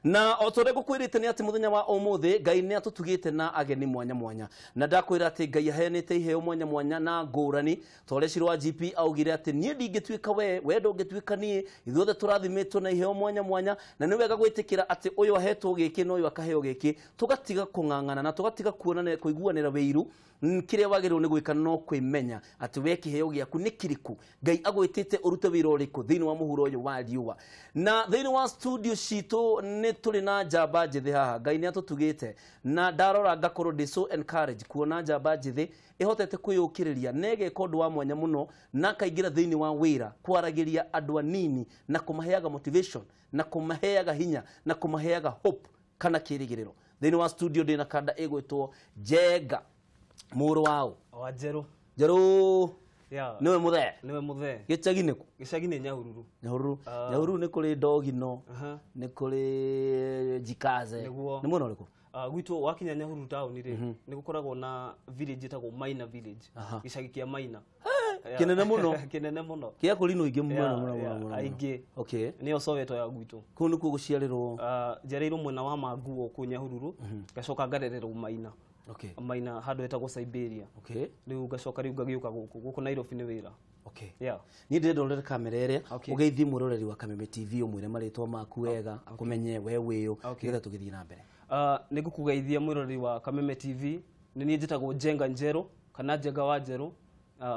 Na otore gukwirite ni ati muthenya wa omuthe Ngai ni atutugite na ageni mwanya mwanya na ndakwira ati Ngai ahenete iheo mwanya mwanya na ngurani tore shirwa GP augire ati nie ndingituika we ndungituika nie ithuothe turathimitwo na iheo mwanya mwanya na ni wega gwitikira ati uyu ahetwo giki no uyu akaheo giki tugatiga kungangana na tugatiga kuonana kuiguanira weiru kiria wagirwo ni gwika no kwimenya ati we kiheo giaku ni kiriku Ngai agwitite urute wira uriku thiini wa muhuro uyu wa riua na thiini wa studio shitu ni tuli na njamba njithi haha Ngai ni atutugite na ndarora ngakorwo ndi so encourage kuona njamba njithi ihotete kuyukiriria nege kondu wa mwanya muno na kaingira thiini wa wira kwaragiria andu anini na kumaheaga motivation na kumaheaga hinya na kumaheaga hope kana kirigiriro thiini wa studio ndina kanda igwitwo Njenga Muru wao wa Njeru niwe muthe gicagi niku gicagi ni Nyahururu ni kuri Ndogino ni kuri Jikaze ni muno riku gwitu wakinya Nyahururu town ri ni gukoragwo na village itagwo Maina village gicagi kia Maina kinene muno kia kuri no ingi muno aingi okay ni osoweto ya gwitu ku ni ku guciarirwo njereirwo mwena wa Maguo ku Nyahururu gacoka ngarererwo Maina okay Maina hado etagwo Siberia okay riu gacoka riu gagiuka guku Nairobi ni wira okay yeah ni ndorere kamera ere ugeithi muroreri wa Kameme TV umwire maritwa maku wega kumenye we wiyo getha tugithii na mbere ni gukugeithia muroreri wa Kameme TV ni nie njitagwo Njenga Njeru kana Njenga wa Njeru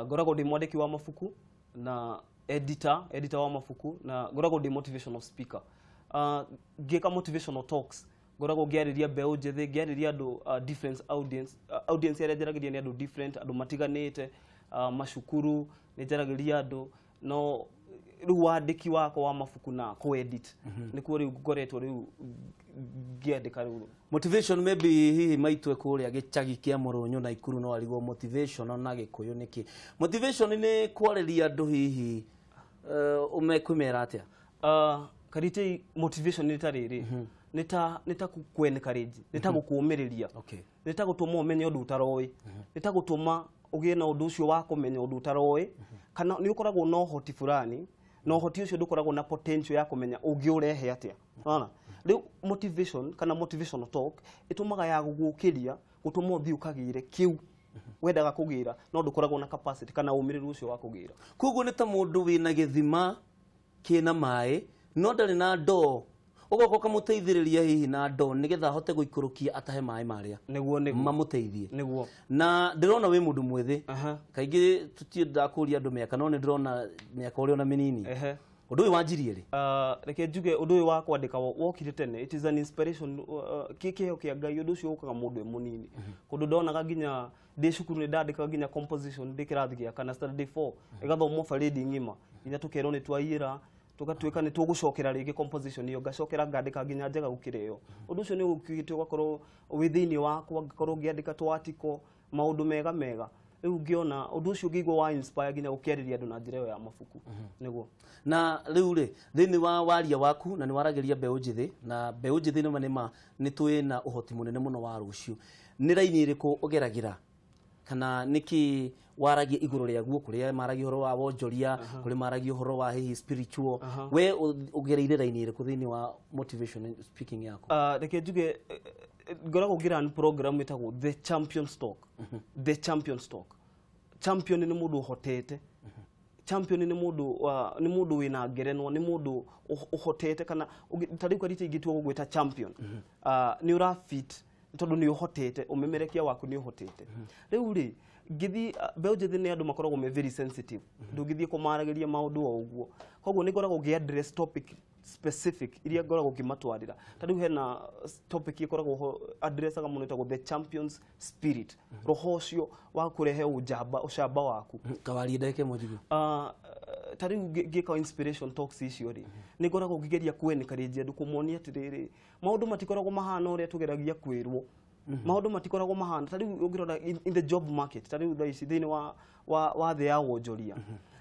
ngoragwo ndi mwandiki wa mabuku na editor wa mabuku na ngoragwo ndi motivational speaker ngika motivational talks ngoragwo ngiariria mbeu njithi ngiariria andu different audience area njaragiria ni andu different andu matiganite mashukuru ni njaragiria andu no riu wandiki wako wa mabuku na co-edit nikuo riu ngoretwo riu ngiandika riu motivation maybe hihi maitwe kuria gicagi kia Murunyu na Ikuru no arigwo motivation na Gikuyu niki motivation ni kwariria andu hihi umekwimera atia karite motivation ni tariri nita ku-encourage nita gukumiriria nita gutuma umenye undu utarowi nita gutuma ugie na undu ucio wa kumenya undu utarowi kana ni ukoragwo no hoti fulani no hoti ucio ndukoragwo na potential ya kumenya ungiurehe atia ona riu motivation kana motivational talk itumaga ya gugukiria gutuma uthi ukagire kiu wendaga kugira no ndukoragwo na capacity kana umiriru ucio wa kugira kugu ni ta mundu wina githima kina mai no ndari na ndoo ugoko kamuteithiriria hihi na ndo nigetha hote guikurukia atahe mai maria niguo mamuteithie niguo na ndirona we mundu mwethi kaingi tutienda kuria andu miaka no ndirona miaka uri ona minini undu uyu wanjirie ri reke njuge undu uyu wa kwandika wokire tene it is an inspiration kikiheo kia Ngai undu ucio ukaga mundu munini kundu ndonaga nginya ndi cukuru ni ndandika nginya composition ndi kirathi gia kana standard 4 igathomo faridi ngima nginya tukerwo ni twaira tugatuika ni tugucokera ringi composition iyo gacokera ngandika nginya Njega gukireo undu ucio ni ukigite ugakorwo withiini wakwa ngakorwo ngiandika twatiko maundu mega riu ngiona undu ucio ngigwa wa inspire nginya gukiariria andu na njira ya mabuku niguo na riu ri thiini wa waria waku na ni waragiria mbeu njithi na mbeu njithi ni manema ni twina uhoti munene muno wa rucio ni raini iriku ugeragira kana niki waragia iguru ria guo kuria maragia horo wa wonjoria kuri maragia horo wa hihi spiritual we ugereire raini iriku thiini wa motivation speaking yako reke njuge ngoragwo ngira program itagwo the champion stock the champion stock champion ni mundu uhotete champion ni mundu wina ngerenwa ni mundu uhotete kana tariku rite igitwo gugwita champion ni ura fit tondu ni uhotete umemerekia waku ni uhotete riu ri ngithi mbeu njithi ni andu makoragwo me very sensitive ndungithie kumaragiria maundu o uguo koguo ni ngoragwo ngi address topic specific iria ngoragwo ngimatwarira tariu hena topic ikoragwo addressaga muno itagwo the champions spirit roho ucio wa kurehe ucamba waku kawari ndeke mujigu tariu ngika inspiration talks icio ri ni ngoragwo ngigeria ku-encourage andu kumuonia atiriri maundu matikoragwo mahana uria tugeragia kwirwo maundu matikoragwo mahana tariu ungirona in the job market tariu thaici thiini wa the ya wonjoria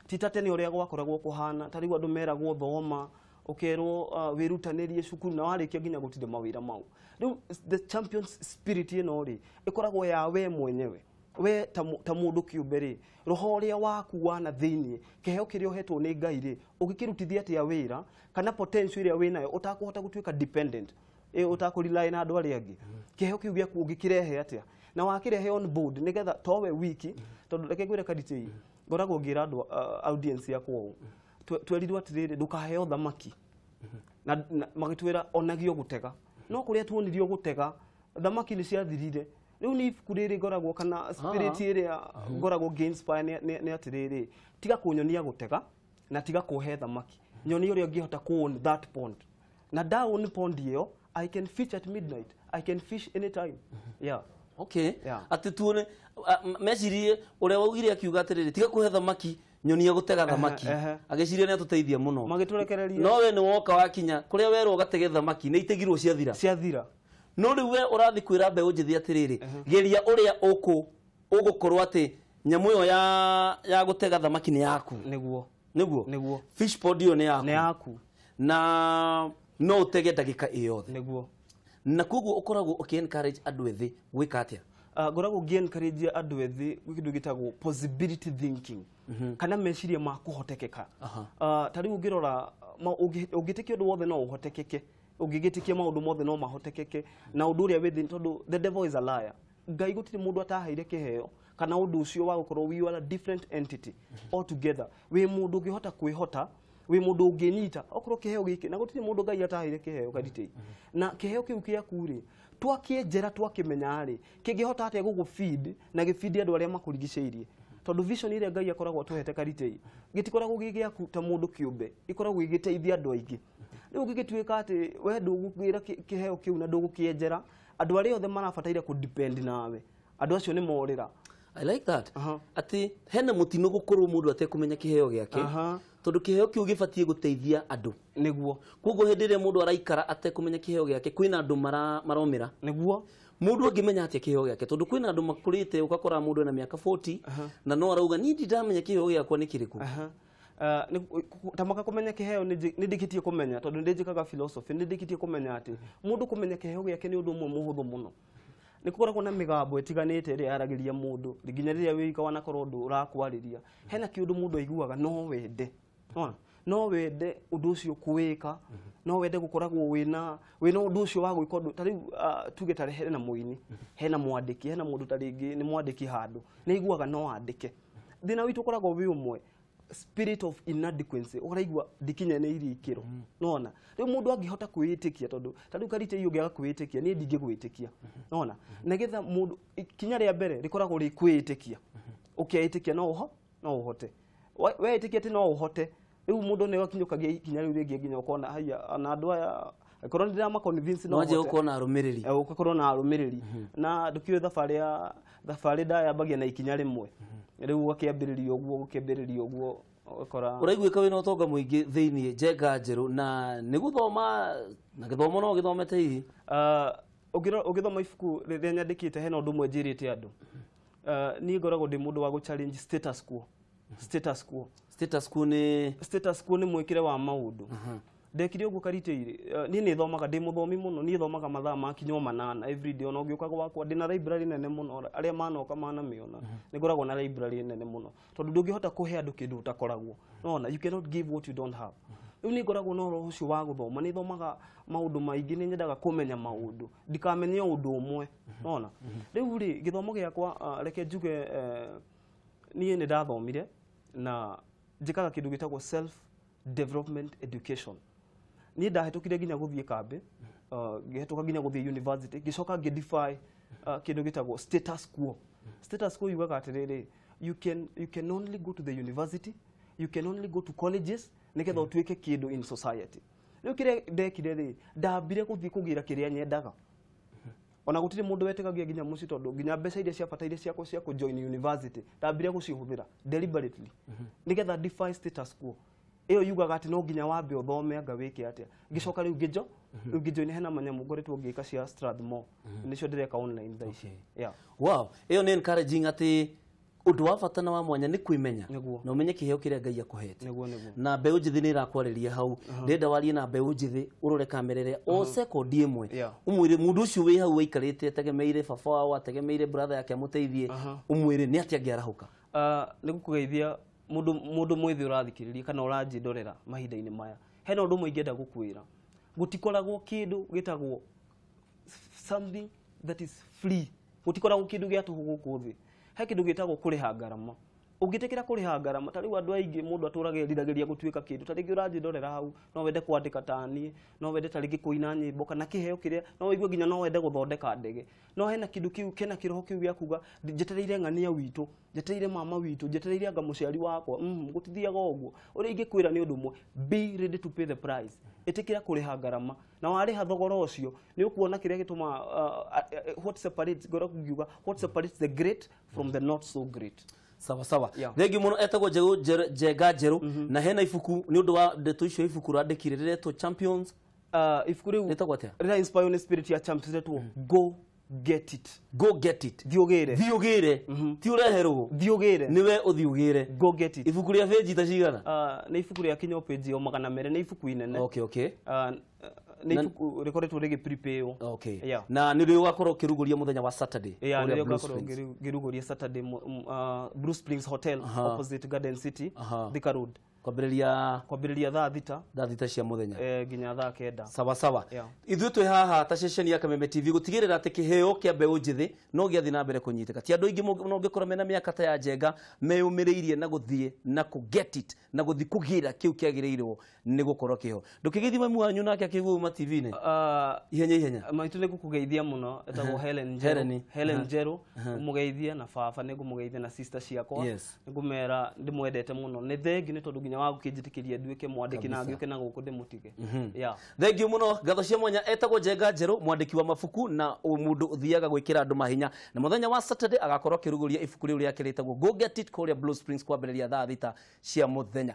titatene uria gwakoragwo kuhana tariu andu meragwo thoma ukerwo wirutanirie cukuru na warikia nginya gutinde mawira mau riu the champions spirit ino ri ikoragwo ya we mwenyewe we ta mundu kiumbe ri roho ria waku wana thiini kiheo kirio hetwo ni Ngai ri ugikirutithia atia wira kana potential iria winayo utakuhota gutuika dependent utakurely na andu ari angi kiheo kiu giaku ungikirehe atia na wakirehe on board nigetha towe wiki tondu reke ngwire kaditi ngoragwo ngira andu audience yakwo twerirwo atiriri ndukaheo thamaki na magitwira onagio gutega no kuria tuonirio gutega thamaki ni ciathirire riu ni kuriri ngoragwo kana spirit iria ngoragwo inspire ni atiriri tiga kunyonia gutega na tiga kuhe thamaki nyoni uria ngihota kuon that pond na down pond iyo I can fish at midnight I can fish anytime yeah okay ati tuone mecirie uria waugire akiuga atiriri tiga kuhe thamaki nyoni gutega thamaki agiciria ni atuteithia muno magiturekereria no we ni woka wakinya kuria werwo gatege thamaki ni itegirwo ciathira no riu we urathi kwira mbeũ njithi atiriri geria uria ugukorwo ati nyamu yo ya gutega thamaki ni yaku niguo fish pond yo ni yaku na no utege ndagika iyothe niguo na koguo ukoragwo encourage andu ethi gwika atia ngoragwo encourage andu ethi gwikindu gitagwo possibility thinking kana meciria ma kuhotekeka tari ungirora ungitikia undu wothe no uhotekeke ungigitikia maundu mothe no mahotekeke na undu uria withi tondu the devil is a liar ngai gutiri mundu atahaire kiheo kana undu ucio wa gukorwo we are a different entity altogether we mundu ngihota kwihota we mundu unginyita okorwo kiheo giki na gutiri mundu ngai atahaire kiheo kadite na kiheo kiu kia kuri twakienjera twakimenya ri kingihota atia gugufeed na gifeed andu aria makurigiceirie tondu vision ile ngai akoragwo tuhete karitei gitikoragwo gigiaku ta mundu kiumbe ikoragwo igiteithia andu aingi riu gigituika ati we ndugugira kiheo kiu na ndugukienjera andu aria othe marabataire ku depend nawe andu acio ni morira I like that ati hena mutino gukorwo mundu atekumenya kiheo giake tondu kiheo kiu gibatie guteithia andu niguo koguo hindi ria mundu araikara atekumenya kiheo giake kwina andu maromira niguo mundu angimenya atia kiheo giake tondu kwina andu makurite ukakora mundu na miaka 40 na no arauga ni ndamenya kiheo giakwa ni kiriku tamaka kumenya kiheo nindikitie kumenya tondu ndijikaga philosophy nindikitie kumenya ati mundu kumenya kiheo giake ni undu umwe muhuthu muno nikukoragwo na migambo itiganite ria aragiria mundu nginya riria wika wana korwo ndu urakwariria hena kiundu mundu aiguaga no wende no wende undu ucio kuwika no wende gukoragwo wina undu ucio wa gwika undu tari tuge tare hena muini hena mwandiki hena mundu taringi ni mwandiki handu ni aiguaga no andike thina witu koragwo wi umwe spirit of inadequacy uraigwa dikinya ni irikiro nona riu mundu angihota kwitikia tondu tariu karite iyo ngiaga kwitikia ni ndingi gwitikia nona negetha mundu kinya ria mbere rikoragwo ri kwitikia ukiitikia no uhote we itikia ti no uhote riu mundu ni wakinyukagia kinya riu ringi nginya ukona haya ana andu aya korwo ndira ma convince no waje ukona arumiriri ukakorwo na arumiriri na ndukio thabari ndaya bagia na ikinya rimwe riu wakiambiriria uguo ukora uraiguika wina utonga muingi thiini Njenga Njeru na ni guthoma na githomo no githomete hihi ugithoma ibuku riria nyandikite hena undu mwe njirite andu ni ngoragwo ndi mundu wa challenge status quo ni mwikire wa maundu ndekire uguo karite ni ni thomaga ndi muthomi muno ni thomaga mathaa ma kinyo manana every day ona ugiukaga wakwa ndina library nene muno aria manoka mana miona ni ngoragwo na library nene muno tondu ndungihota kuhe andu kindu utakoragwo nona you cannot give what you don't have riu ni ngoragwo na roho ucio wa guthoma ni thomaga maundu maingi ni nyendaga kumenya maundu ndikamenya undu umwe nona riu ri githomo giakwa reke njuge ni ndathomire na njikaga kindu gitagwo self development education ni ndahetukire ginya guthie kambe ngihetuka ginya guthie university gicoka ngidefy kindu gitagwo status quo yugaga atiriri you can only go to the university you can only go to colleges niketha utuike kindu in society riu kire ndekire ri ndambire guthie kugira kiria nyendaga ona gutire mundu wetikagia ginya muci tondu ginya mbeca iria ciabataire ciakwa cia ku join university ndambire gucihuthira deliberately niketha defy status quo iyo yugaga ati no ginya wambe uthome anga wike atia gicoka riu ngijo ni hena manyamu ngoretwo ngika cia Strathmore nicio ndireka online thaici wow iyo ni encouraging ati undu wa bata na wa mwanya ni kwimenya na umenye kiheo kiria ngai akuhete na mbeũ njithi ni irakwariria hau ndenda warie na mbeũ njithi urore kamerere o second imwe umwire mundu ucio wi hau waikarite tegemeire baba wao ategemeire brother yake amuteithie umwire ni atia ngiarahuka ni gukugeithia mundu mwithi urathikiriria kana uranjindorera mahinda-ini maya hena undu mwingenda gukwira gutikoragwo kindu gitagwo something that is free. Gutikoragwo kindu gia tuhu guku thi. He kindu gitagwo kuriha ngarama. Ugitekera kuriha ngarama tari andu aingi mundu aturagiriragiria gutuika kindu tari urathi ndorera hau no wende kwandika tani no wende tari gikuina nyimbo kana kiheo kiria no wigue ginya no wende guthondeka ndege no hena kindu kiu kena kiroho kiu gya kuga jetereire ngania witu jetereire mama witu jetereire anga muciari wakwa gutithiaga uguo uri ingikwira ni undu mwe be ready to pay the price etikira kuriha ngarama na wariha thogora ucio ni ukuona kiria gituma what separates gora kugiuga what separates the great from the not so great. Sawa sawa. Thegi muno etagwo Njenga Njeru na hena ifuku ni undu wa ndeto icio ifuku randikire riretwo Champions. Ifuku riu letagwo atia? Rira inspire the spirit ya Champions riretwo Go Get It. Go Get It. Thiugire. Ti ureherwo. Thiugire. Niwe uthiugire. Go Get It. Ifuku ria page ta cigana? Ni ifuku ria kinyo page yo 200 ni ifuku inene. Okay. Ni ifuku rikoretwo rigi prepare. Okay. Yeah. Na ni rio gakorwo kiruguria muthenya wa Saturday. Yeah, ni rio gakorwo kiruguria Saturday Blue Springs Hotel opposite Garden City, Thika Road. Kwambiriria thaa thita cia muthenya ginya thaa 9. Sawa. Ithuĩ twĩ haha ta ceceni ya Kameme TV gutigirira ati kiheo kia mbeu njithi no giathi na mbere kunyiteka ti andu aingi no ngikora mena miaka ta ya Njenga meyumiriirie na guthie na ku get it na guthi kugira kiu kiagirirwo ni gukorwo kiho ndukigithi mamu wanyu nake akiguma TV ni ihenya maitu ni gukugeithia muno etagwo Helen Njeru umugeithia na baba ni ngumugeithia na sister ciakwa ngumera ndimwendete muno ni thengi ni tondu ginya wagu kinjitikirie nduike mwandiki na ngiuke na guku ndimutige. Thengi muno gatho cia mwanya etagwo Njenga Njeru mwandiki wa mabuku na mundu uthiaga gwikira andu mahinya na muthenya wa Saturday agakorwo kiruguria ibuku riu riake ritagwo Go Get It kuria Blue Springs kwambiriria thaa thita cia muthenya.